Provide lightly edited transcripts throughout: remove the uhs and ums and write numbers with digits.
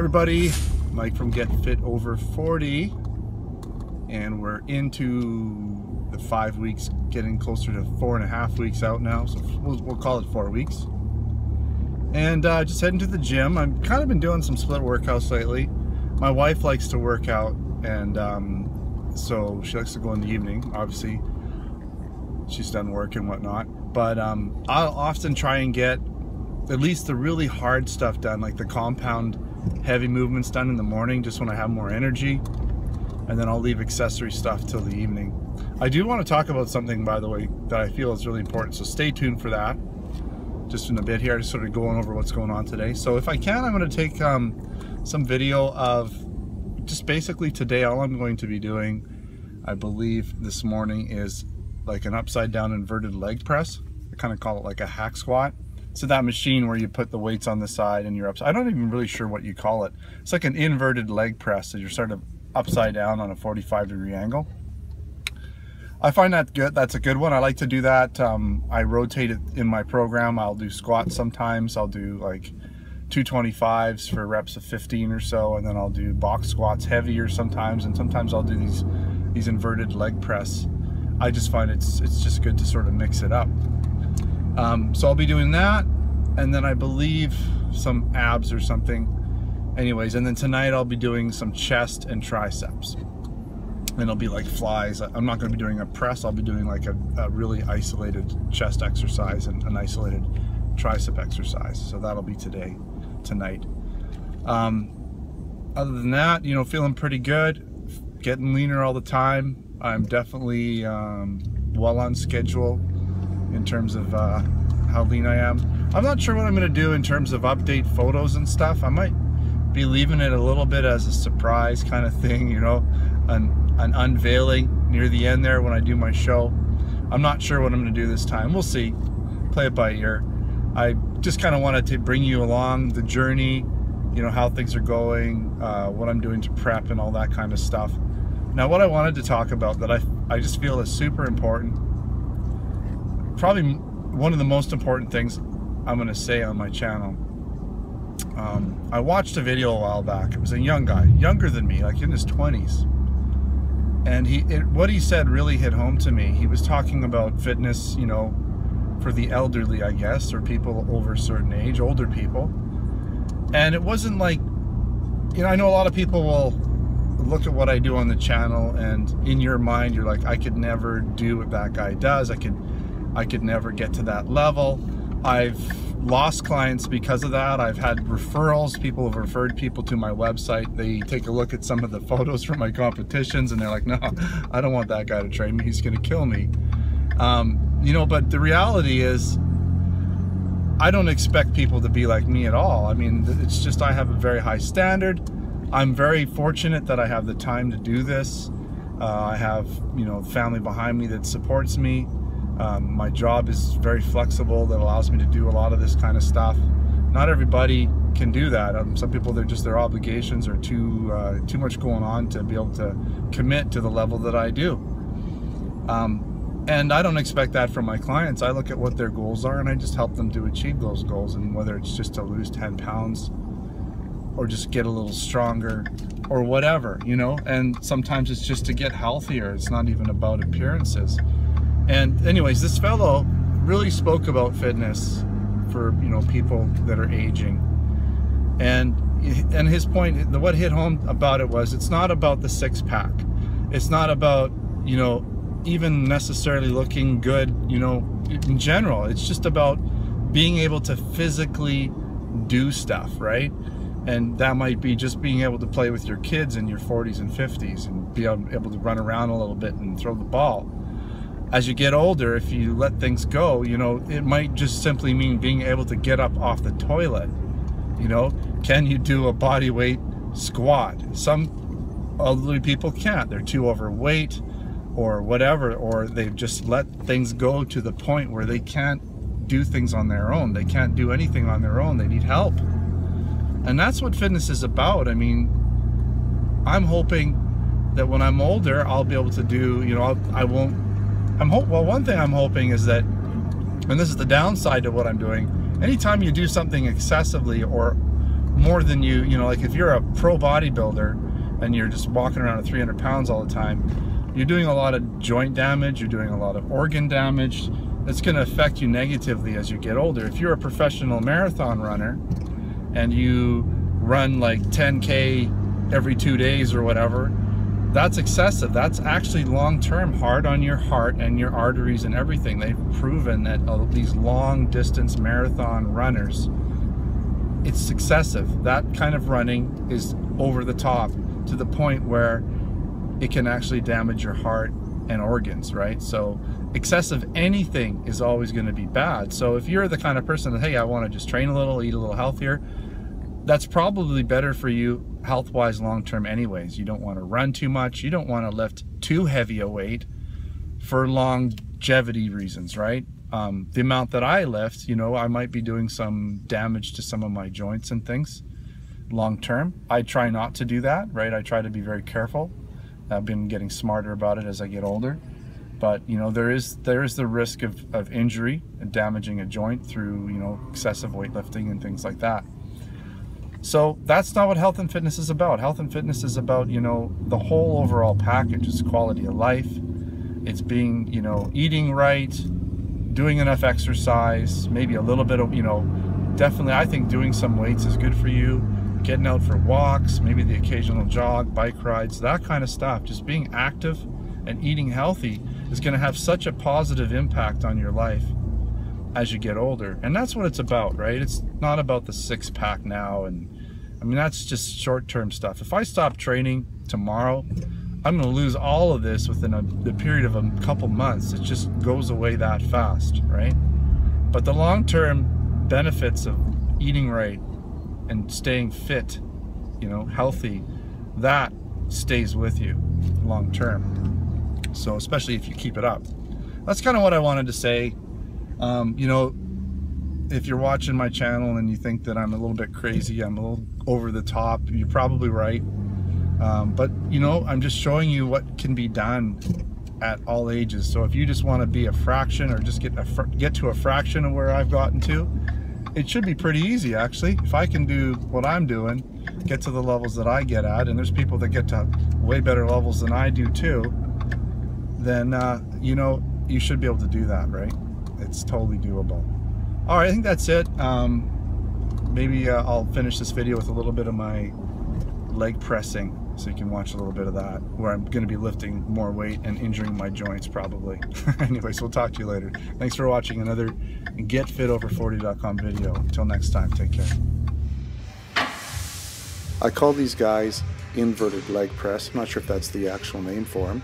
Everybody, Mike from Get Fit Over 40, and we're into the 5 weeks, getting closer to 4.5 weeks out now, so we'll call it 4 weeks. And just heading to the gym. I've kind of been doing some split workouts lately. My wife likes to work out, and so she likes to go in the evening. Obviously, she's done work and whatnot, but I'll often try and get at least the really hard stuff done, like the compound heavy movements done in the morning, just when I have more energy, and then I'll leave accessory stuff till the evening. I do want to talk about something, by the way, that I feel is really important, so stay tuned for that just in a bit here. Just sort of going over what's going on today. So if I can, I'm going to take some video of just basically today. All I'm going to be doing, I believe this morning, is like an upside down inverted leg press. I kind of call it like a hack squat. So that machine where you put the weights on the side and you're upside, I don't even really sure what you call it. It's like an inverted leg press, so you're sort of upside down on a 45-degree angle. I find that good. That's a good one. I like to do that. I rotate it in my program. I'll do squats sometimes. I'll do like 225s for reps of 15 or so, and then I'll do box squats heavier sometimes, and sometimes I'll do these inverted leg press. I just find it's just good to sort of mix it up. So I'll be doing that, and then I believe some abs or something. Anyways, and then tonight I'll be doing some chest and triceps. And it'll be like flies. I'm not going to be doing a press. I'll be doing like a really isolated chest exercise and an isolated tricep exercise. So that'll be tonight. Other than that, you know, feeling pretty good. Getting leaner all the time. I'm definitely well on schedule in terms of how lean I am. I'm not sure what I'm going to do in terms of update photos and stuff. I might be leaving it a little bit as a surprise kind of thing, you know, an unveiling near the end there when I do my show. I'm not sure what I'm going to do this time. We'll see. Play it by ear. I just kind of wanted to bring you along the journey, you know, how things are going, what I'm doing to prep and all that kind of stuff. Now, what I wanted to talk about that I just feel is super important, probably one of the most important things I'm going to say on my channel. I watched a video a while back. It was a young guy, younger than me, like in his 20s. And what he said really hit home to me. He was talking about fitness, you know, for the elderly, I guess, or people over a certain age, older people. And it wasn't like, you know, I know a lot of people will look at what I do on the channel, and in your mind you're like, I could never do what that guy does. I could never get to that level. I've lost clients because of that. I've had referrals. People have referred people to my website. They take a look at some of the photos from my competitions and they're like, no, I don't want that guy to train me. He's gonna kill me. You know, but the reality is I don't expect people to be like me at all. I mean, it's just, I have a very high standard. I'm very fortunate that I have the time to do this. I have, you know, family behind me that supports me. My job is very flexible, that allows me to do a lot of this kind of stuff. Not everybody can do that. Some people, they're just, their obligations are too much going on to be able to commit to the level that I do. And I don't expect that from my clients. I look at what their goals are and I just help them to achieve those goals, and whether it's just to lose 10 pounds or just get a little stronger or whatever, you know. And sometimes it's just to get healthier. It's not even about appearances. And anyways, this fellow really spoke about fitness for, you know, people that are aging. And his point, what hit home about it was, it's not about the six-pack. It's not about, you know, even necessarily looking good, you know, in general. It's just about being able to physically do stuff, right? And that might be just being able to play with your kids in your 40s and 50s and be able to run around a little bit and throw the ball. As you get older, if you let things go, you know, it might just simply mean being able to get up off the toilet. You know, can you do a body weight squat? Some elderly people can't. They're too overweight or whatever, or they've just let things go to the point where they can't do things on their own. They can't do anything on their own. They need help. And that's what fitness is about. I mean, I'm hoping that when I'm older, I'll be able to do, you know, well, one thing I'm hoping is that, and this is the downside to what I'm doing, anytime you do something excessively or more than you know, like if you're a pro bodybuilder and you're just walking around at 300 pounds all the time, you're doing a lot of joint damage, you're doing a lot of organ damage. It's going to affect you negatively as you get older. If you're a professional marathon runner and you run like 10K every 2 days or whatever, that's excessive. That's actually long-term hard on your heart and your arteries and everything. They've proven that these long-distance marathon runners, it's excessive. That kind of running is over the top to the point where it can actually damage your heart and organs, right? So excessive anything is always going to be bad. So if you're the kind of person that, hey, I want to just train a little, eat a little healthier, that's probably better for you health-wise long-term anyways. You don't want to run too much. You don't want to lift too heavy a weight for longevity reasons, right? The amount that I lift, you know, I might be doing some damage to some of my joints and things long-term. I try not to do that, right? I try to be very careful. I've been getting smarter about it as I get older. But, you know, there is the risk of injury and damaging a joint through, you know, excessive weightlifting and things like that. So that's not what health and fitness is about. Health and fitness is about, you know, the whole overall package. It's quality of life. It's being, you know, eating right, doing enough exercise, maybe a little bit of, you know, definitely I think doing some weights is good for you. Getting out for walks, maybe the occasional jog, bike rides, that kind of stuff. Just being active and eating healthy is going to have such a positive impact on your life as you get older. And that's what it's about, right? It's not about the six-pack now, and I mean, that's just short-term stuff. If I stop training tomorrow, I'm going to lose all of this within the period of a couple months. It just goes away that fast, right? But the long-term benefits of eating right and staying fit, you know, healthy, that stays with you long-term. So especially if you keep it up. That's kind of what I wanted to say. You know, if you're watching my channel and you think that I'm a little bit crazy, I'm a little over the top, you're probably right. But, you know, I'm just showing you what can be done at all ages. So if you just want to be a fraction or just get to a fraction of where I've gotten to, it should be pretty easy, actually. If I can do what I'm doing, get to the levels that I get at, and there's people that get to way better levels than I do too, then, you know, you should be able to do that, right? It's totally doable. All right, I think that's it. Maybe I'll finish this video with a little bit of my leg pressing, so you can watch a little bit of that, where I'm going to be lifting more weight and injuring my joints probably. Anyways, we'll talk to you later. Thanks for watching another GetFitOver40.com video. Until next time, take care. I call these guys inverted leg press. I'm not sure if that's the actual name for them,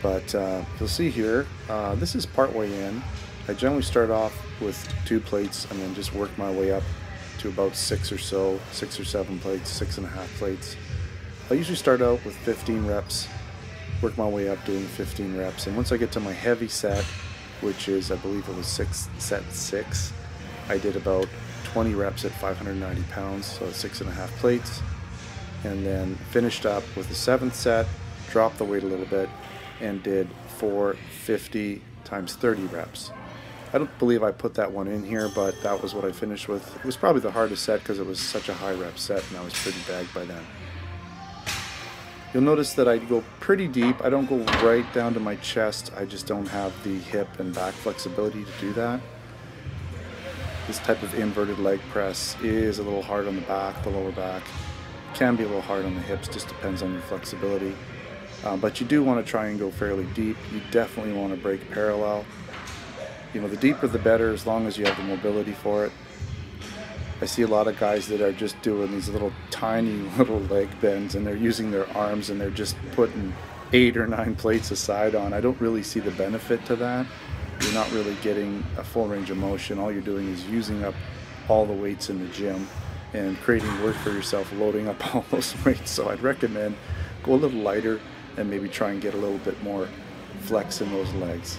but you'll see here, this is part way in. I generally start off with 2 plates and then just work my way up to about 6 or 7 plates, 6.5 plates. I usually start out with 15 reps, work my way up doing 15 reps, and once I get to my heavy set, which is, I believe it was set 6, I did about 20 reps at 590 pounds, so 6.5 plates, and then finished up with the 7th set, dropped the weight a little bit, and did 450 times 30 reps. I don't believe I put that one in here, but that was what I finished with. It was probably the hardest set because it was such a high rep set and I was pretty bagged by then. You'll notice that I go pretty deep. I don't go right down to my chest. I just don't have the hip and back flexibility to do that. This type of inverted leg press is a little hard on the back, the lower back. Can be a little hard on the hips, just depends on your flexibility. But you do want to try and go fairly deep. You definitely want to break parallel. You know, the deeper the better, as long as you have the mobility for it. I see a lot of guys that are just doing these little tiny little leg bends and they're using their arms and they're just putting 8 or 9 plates aside on. I don't really see the benefit to that. You're not really getting a full range of motion. All you're doing is using up all the weights in the gym and creating work for yourself, loading up all those weights. So I'd recommend go a little lighter and maybe try and get a little bit more flex in those legs.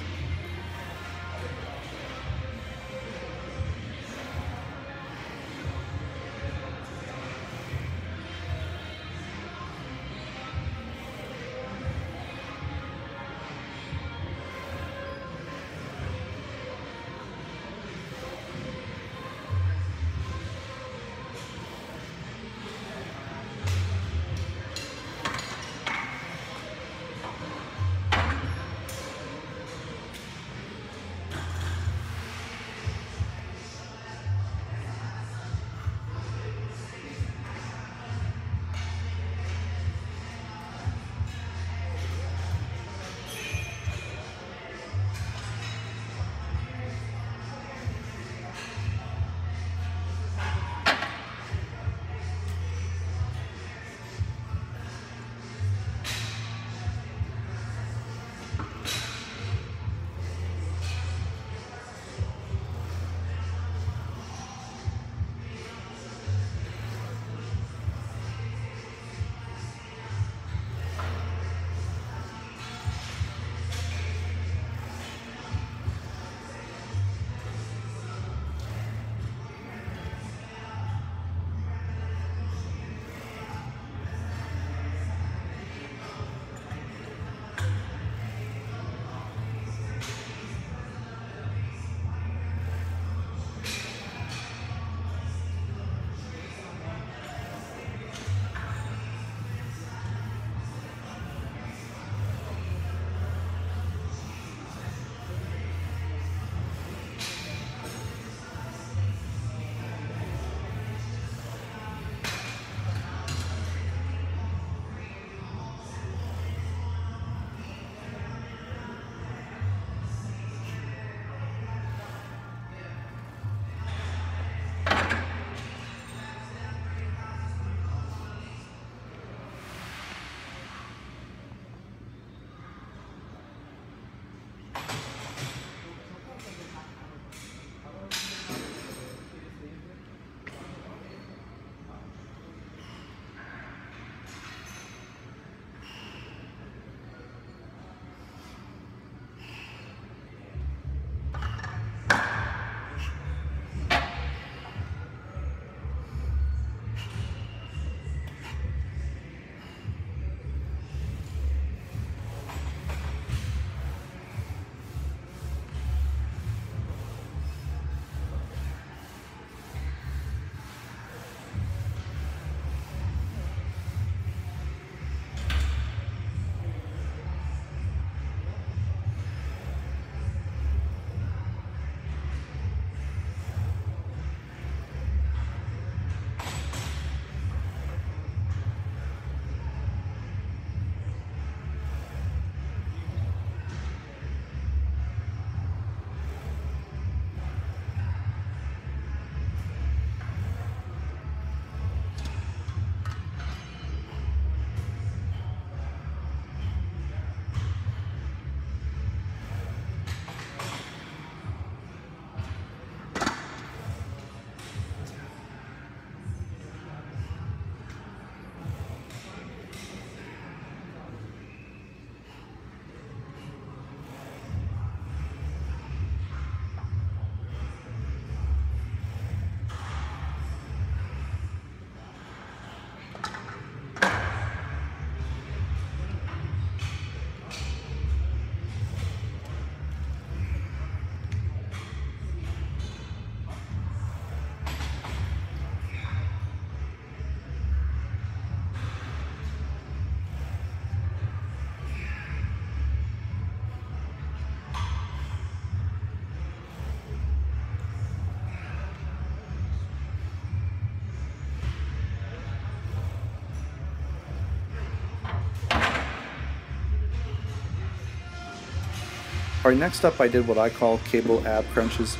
All right, next up I did what I call cable ab crunches,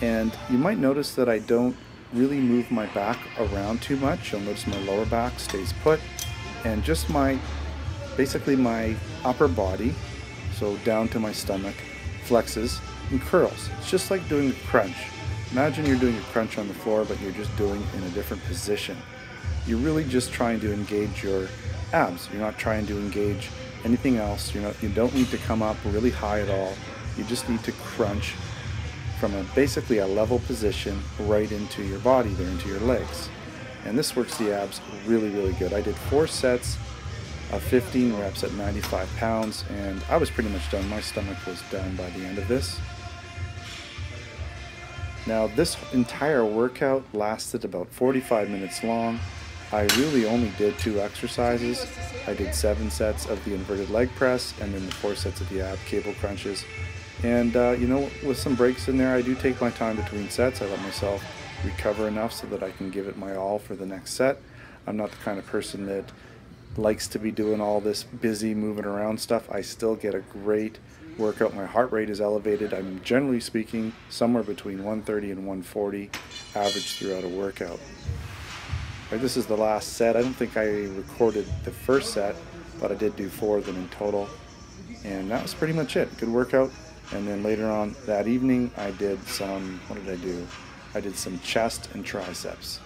and you might notice that I don't really move my back around too much. You'll notice my lower back stays put, and just basically my upper body, so down to my stomach, flexes and curls. It's just like doing a crunch. Imagine you're doing a crunch on the floor, but you're just doing it in a different position. You're really just trying to engage your abs. You're not trying to engage anything else. You don't need to come up really high at all. You just need to crunch from basically a level position right into your body there, into your legs. And this works the abs really, really good. I did 4 sets of 15 reps at 95 pounds, and I was pretty much done. My stomach was done by the end of this. Now, this entire workout lasted about 45 minutes long. I really only did 2 exercises. I did 7 sets of the inverted leg press and then the 4 sets of the ab cable crunches. And you know, with some breaks in there, I do take my time between sets. I let myself recover enough so that I can give it my all for the next set. I'm not the kind of person that likes to be doing all this busy moving around stuff. I still get a great workout. My heart rate is elevated. I'm generally speaking somewhere between 130 and 140 average throughout a workout. Right, this is the last set. I don't think I recorded the first set, but I did do 4 of them in total. And that was pretty much it. Good workout. And then later on that evening I did some, what did I do? I did some chest and triceps.